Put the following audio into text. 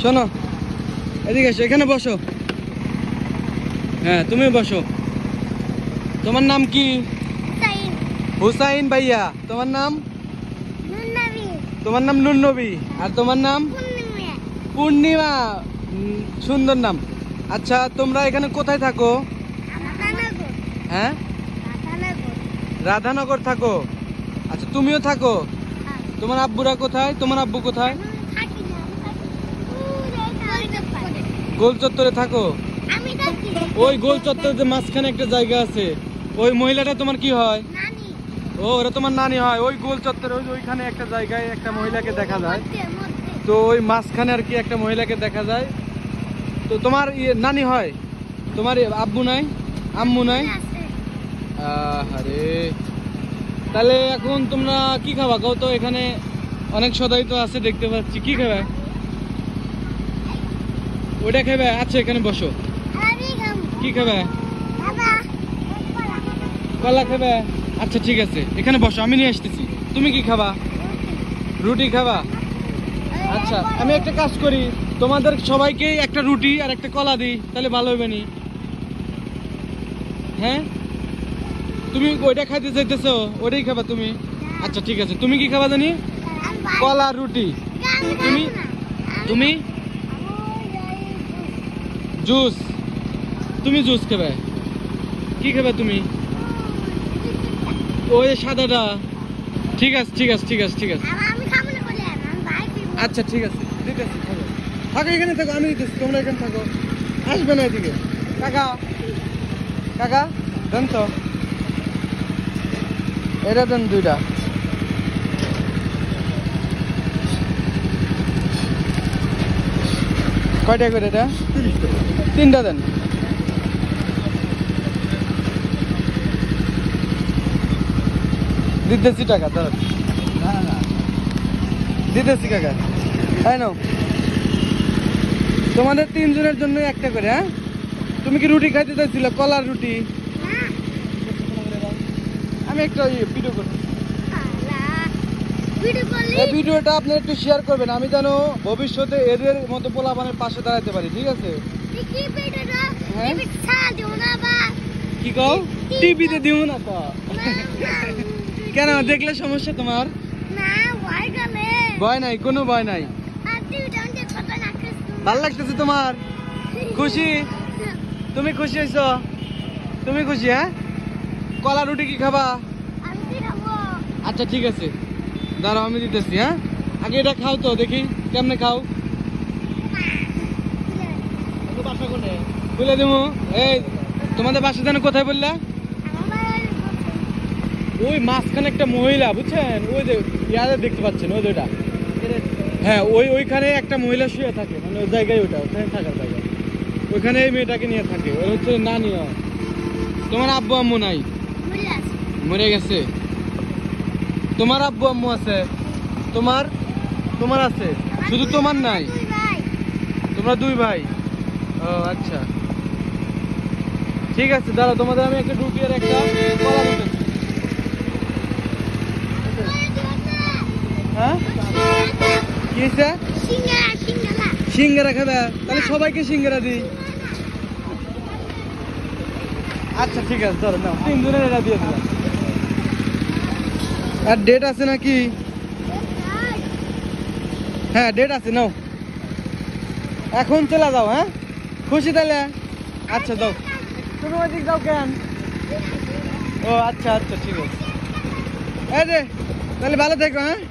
শোনো, এদিকে এসো, এখানে বসো। হ্যাঁ, তুমি বসো। তোমার নাম কি? হুসাইন ভাইয়া। তোমার নাম? তোমার নাম নুন নবী। আর তোমার নাম? পূর্ণিমা। সুন্দর নাম। আচ্ছা, তোমরা এখানে কোথায় থাকো? হ্যাঁ, রাধানগর থাকো। আচ্ছা, তুমিও থাকো? তোমার আব্বুরা কোথায়? তোমার আব্বু কোথায়? গোল চত্বরে থাকো? ওই গোল চত্বরে মাঝখানে একটা জায়গা আছে, ওই মহিলাটা তোমার কি হয়? ও, ওরা তোমার নানি হয়। ওই গোল চত্বরে ওইখানে একটা জায়গায় একটা মহিলাকে দেখা যায়। তো ওই মাঝখানে আর কি একটা মহিলাকে দেখা যায়। তো তোমার নানি হয়? তোমার আব্বু নাই, আম্মু নাই? আরে, তাহলে এখন তোমরা কি খাবা কও তো? এখানে অনেক সদাই তো আছে দেখতে পাচ্ছি। কি খাবে? ওটা খাবে? আচ্ছা, এখানে বসো। কি খাবে? কলা খাবে? আচ্ছা, ঠিক আছে, এখানে বসো, আমি নিয়ে আসতেছি। তুমি কি খাবা? রুটি খাবা? আচ্ছা, আমি একটা কাজ করি, তোমাদের সবাইকে একটা রুটি আর একটা কলা দিই, তাহলে ভালো হবে নি? হ্যাঁ, তুমি ওইটা খাইতে চাইতেছো, ওইটাই খাবা তুমি? আচ্ছা, ঠিক আছে, তুমি কি খাবা জানি? কলা রুটি। তুমি? তুমি জুস। তুমি জুস খাবে? কি খাবে তুমি? ওই সাদাটা। ঠিক আছে, ঠিক আছে, ঠিক আছে, ঠিক আছে। আচ্ছা, ঠিক আছে, ঠিক আছে, থাকো থাকো, এখানে থাকো, আমি দিতেছি, তোমরা এখানে থাকো, আসবে না এদিকে। কাকা, কাকা দেন তো, এটা দেন দুইটা। কয়টা করে এটা? তিনটা দেন। দিতেছি টাকা, ধর দিতেছি কাকা। তাই নাও, তোমাদের তিনজনের জন্য একটা করে। হ্যাঁ, তুমি কি রুটি খাইতে চাইছিল? কলার রুটি। আমি একটা ভিডিও করছি, এই ভিডিওটা আপনি একটু শেয়ার করবেন, আমি যেন ভবিষ্যতে এদের মতো পোলাপানের পাশে দাঁড়াতে পারি। ঠিক আছে? হ্যাঁ, কি কও? টিভিতে দিব না তো? কেন, দেখলে সমস্যা তোমার? ভয় নাই, কোনো ভয় নাই। ভাল লাগতেছে তোমার? খুশি? তুমি খুশি হয়েছো? তুমি খুশি? হ্যাঁ, কলা রুটি কি খাবা? আচ্ছা, ঠিক আছে, দাঁড়াও, আমি দিতেছি। হ্যাঁ, আগে এটা খাও তো, দেখি কেমনে খাও। বুঝলে দেবো। এই, তোমাদের বাসা যেন কোথায় বললা? ওই মাঝখানে একটা মহিলা, বুঝছেন? ওই যে ইয়ারে দেখতে পাচ্ছেন, ওই যেটা। হ্যাঁ, ওইখানে একটা মহিলা শুয়ে থাকে, মানে ওই জায়গায়, ওখানে থাকার জায়গা। ওইখানে এই মেয়েটাকে নিয়ে থাকে, ওই হচ্ছে নানি। তোমার আব্বু আম্মু নাই? মরে গেছে। তোমার আব্বু আম্মু আছে? তোমার তোমার আছে, শুধু তোমার নাই? তোমরা দুই ভাই? ও আচ্ছা, ঠিক আছে, দাঁড়াও, তোমাদের আমি একটা রুটি আর একটা কলা দিতেছি। হ্যাঁ, কি হয়েছে? সিঙ্গারা খাবে? তাহলে সবাইকে সিঙ্গারা দিই। আচ্ছা, ঠিক আছে, ধরো নাও, তিনজনের এটা দিয়ে দিলাম। আর ডেট আছে নাকি? হ্যাঁ, ডেট আছে, নাও, এখন চলে যাও। হ্যাঁ, খুশি তাহলে? আচ্ছা, দাও। তুমি ওইদিক যাও কেন? ও আচ্ছা, আচ্ছা, ঠিক আছে। এই রে, তাহলে ভালো থেকো। হ্যাঁ।